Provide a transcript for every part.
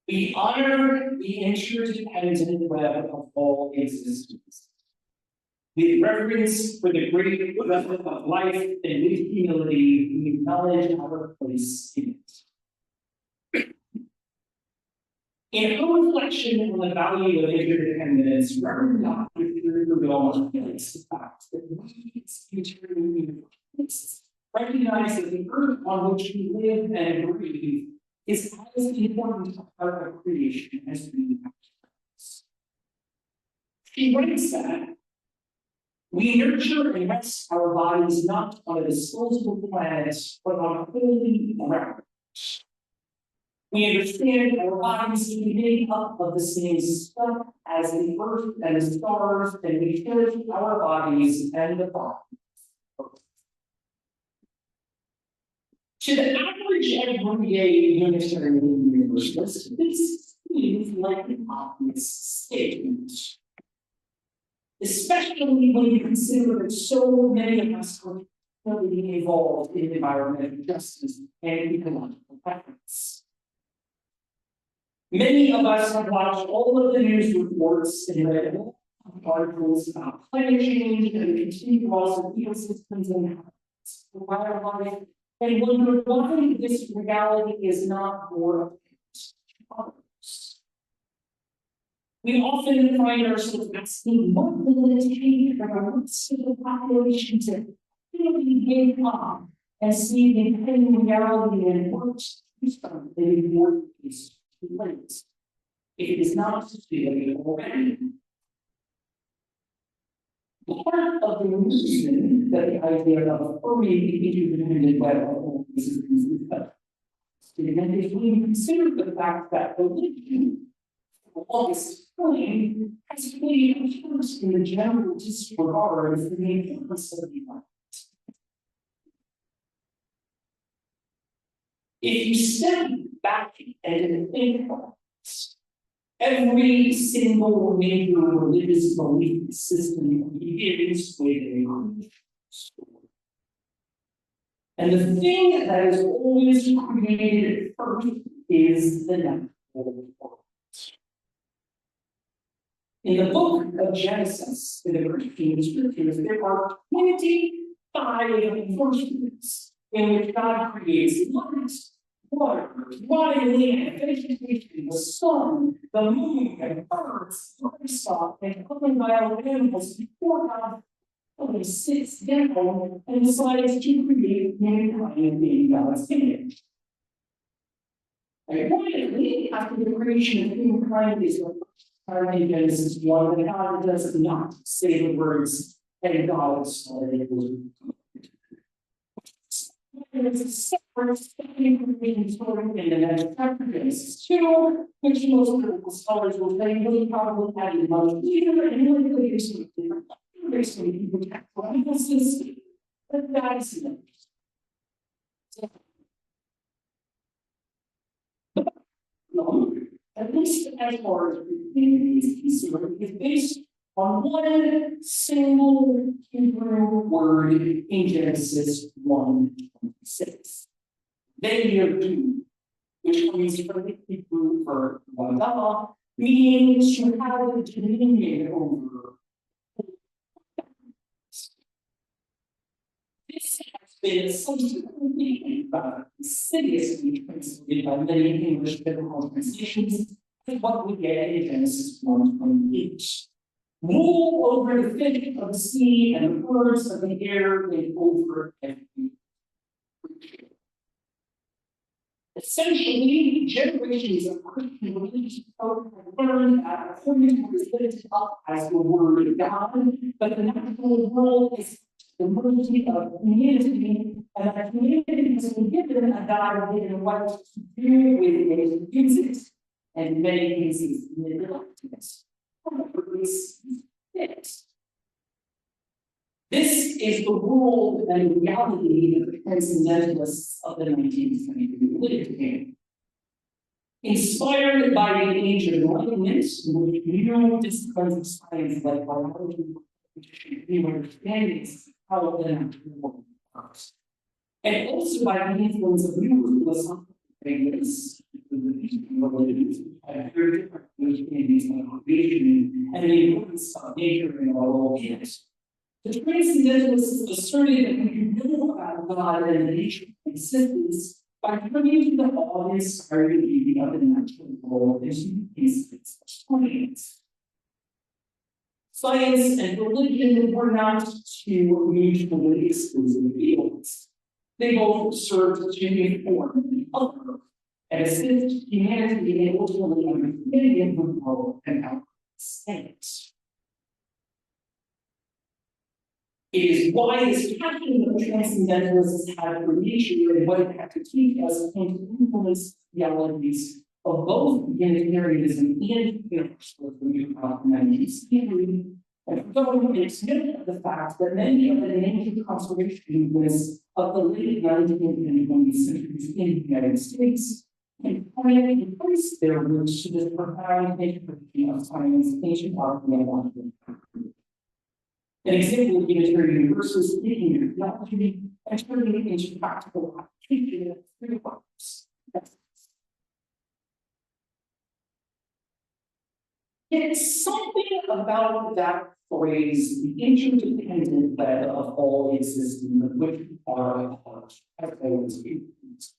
We honor the interdependent web of all existence. With reverence for the great web of life and with humility, we acknowledge our place in it. In our reflection on the value of interdependence, Reverend Dr. Hilaire highlights the fact that we as interdependents recognize that the earth on which we live and breathe is as important a part of creation as we ourselves. She writes that we nurture and rest our bodies not on a disposable planet, but on a holy ground. We understand our bodies to be made up of the same stuff as the earth and the stars, and we cherish our bodies and the bodies. To the average everyday Unitarian Universalist, this seems like an obvious statement. Especially when you consider that so many of us are heavily involved in environmental justice and ecological practice. Many of us have watched all of the news reports and read all articles about climate change and the continued loss of ecosystems and habitats for wildlife, and wonder why this reality is not more apparent to others. We often find ourselves asking, what will it take for our civil population to really wake up and see the impending reality and work to do something in more ways to place, if it is not today already? Part of the reason that the idea of affirming the interdependent web of all existence is that statement is when you consider the fact that religion, for longest time, has played a part in the general disregard for the importance of the environment. If you step back and think about this, every single major religious belief system begins with a creation story. And the thing that is always created first is the natural world. In the book of Genesis, in the Christian scriptures, there are 25 verses in which God creates light, water, dry land, vegetation, the sun, the moon, and birds, livestock, and other wild animals before God only sits down and decides to create mankind in God's image. Ironically, after the creation of humankind is the first time in Genesis 1 that God does not say the words, and God saw that it was good. There's a separate creation story in the next chapter, Genesis 2, which most critical scholars will say really probably had a much easier and really clear story. There's some people tackle emphasis, but that is not. At least as far as the is concerned, is based on one single Hebrew word in Genesis 1:26. Vayirdu, which comes from the Hebrew verb wadah, meaning to have dominion over. This has been subsequently insidiously translated by many English biblical translations as what we get in Genesis 1:28. Rule over the fish of the sea and the birds of the air and over every creature. Essentially, generations of Christian religious folk have learned that according to what is lifted up as the word of God, but the natural world is the mercy of community, and that community has been given a God-given right to do with it and use it, and in many cases, neglect it. This is the world and reality that the transcendentalists of the 19th century lived in. Inspired by the age of enlightenment, in which new disciplines of science like biology, new understandings how the natural world works, and also by the influence of new philosophical ideas have very different understandings of creation and the importance of nature in our world is. The transcendentalists asserted that we can know about God and nature existence by turning to the obvious inspiring beauty of the natural world as instance of science. Science and religion were not two mutually exclusive fields. They both served to inform the other and assist humanity in ultimately understanding the world and our state. It is why this passion that transcendentalists have for nature and what it had to teach us came to influence theologies of both Unitarianism and universalism throughout the 19th century, and going to exhibit the fact that many of the nature conservation movements of the late 19th and 20th centuries in the United States can trace their roots to this profound integration of science, ancient art, and theology. An example of Unitarian universalism taking their theology and turning it into practical application of three works. It's something about that phrase, the interdependent web of all existing, of which we are a part, as always used.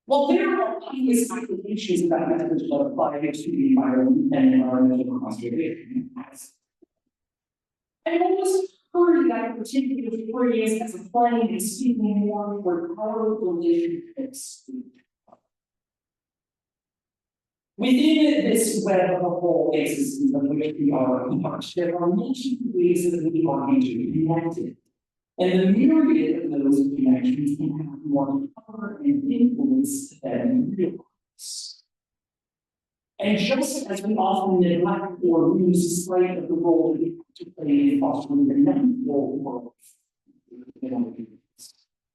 While there are obvious applications of that method that apply to the environment and environmental conservation, I've always heard that particular phrase as applying and speaking more for power relationships. Within this web of whole existence of which we are a part, there are multiple ways that we are interconnected. And the myriad of those connections can have more power and influence than we realize. And just as we often neglect or lose sight of the role that we have to play in fostering the natural world,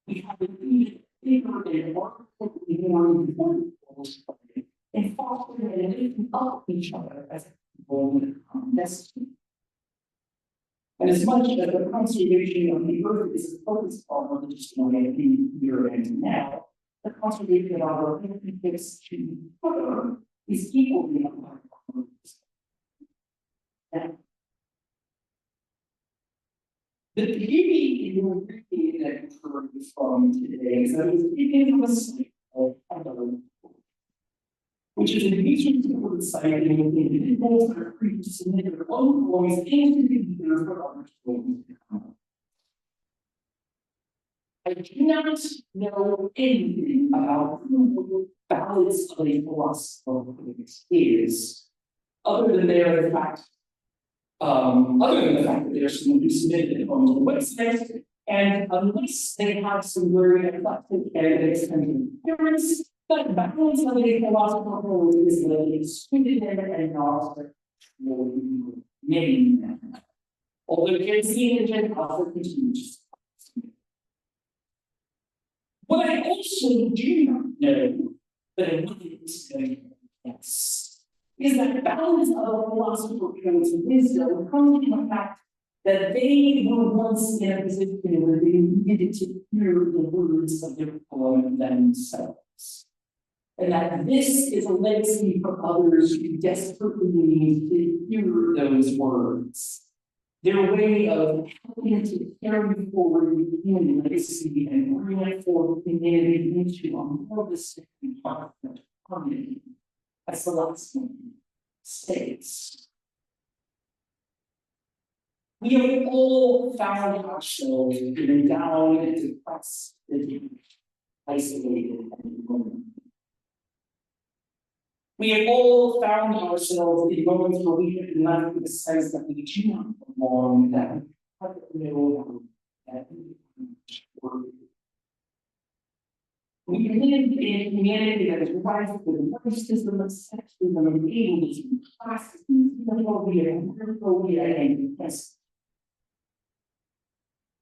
we have an even bigger and more important role to play in fostering and lifting up each other as a people in a common destiny. And as much as the conservation of the earth is a focus on religious humanity here and now, the conservation of our relationships to each other is equally important. The beauty in the reading that you heard from today is that it was taken from a site of which is a user-supported site in which individuals that are free to submit their own voice into the ether for others to come. I do not know anything about who the balance of a philosopher is, other than the fact that there's someone who submitted it onto the website, and unless they have some very eclectic candidates and appearance, the balance of a philosopher is like excluded and not name. Although Jay and Alpha continues. What I also do not know, but I want to explain yes, is that the balance of a philosopher codes wisdom comes from the fact that they were once in a position where they needed to hear the words of their poem themselves. And that this is a legacy for others who desperately need to hear those words. Their way of helping to carry forward the human legacy and bring forward humanity into a more distinct harmony as the last one states. We have all found ourselves feeling down and depressed, isolated, and lonely. We have all found ourselves in moments where we have been left with a sense that we do not belong, that we have no that we live in a humanity that is rife with racism, sexism, and ableism, classism, xenophobia, and yes.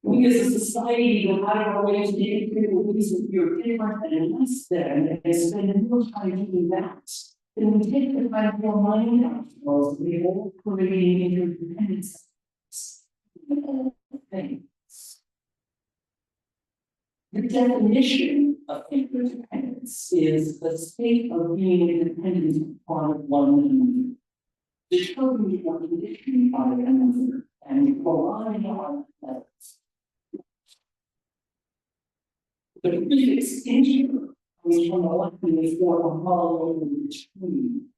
We as a society go out of our way to make critical reasons that we are different and less than, and spend more time doing that. Then we take the time to remind ourselves that we all create interdependence. things. The definition of interdependence is the state of being independent upon one another, determined or conditioned by another, and relying on others. The prefix inter comes from the Latin for a hollow in between.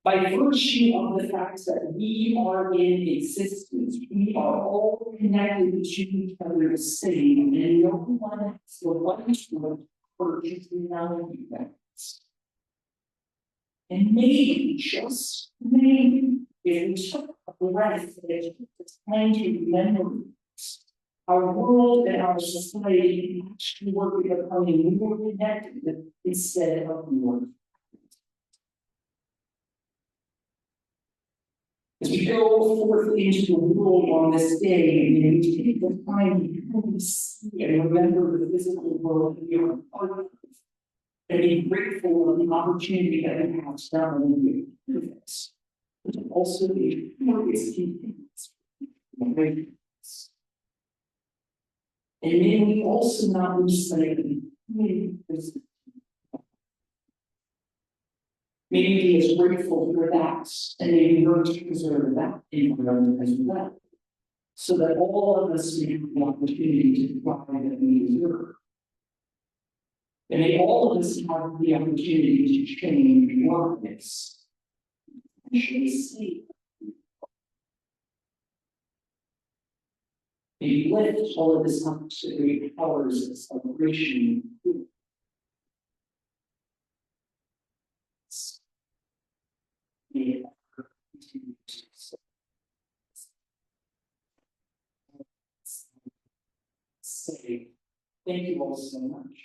By virtue of the fact that we are in existence, we are all connected to each other the same, and no one has the right to purchase reality events. And maybe, just maybe, if we took a breath and took the time to remember this, our world and our society can actually work at becoming more connected instead of more. As we go forth into the world on this day, we take the time to really see and remember the physical world that we are part of, and be grateful for the opportunity that we have to not only do this, but to also be curious things. And may we also not lose sight of maybe be as grateful for that, and maybe learn to preserve that environment as well, so that all of us may have the opportunity to thrive that we deserve. And may all of us have the opportunity to change lives. Actually see. Maybe lift all of this up to great powers of celebration. Say thank you all so much.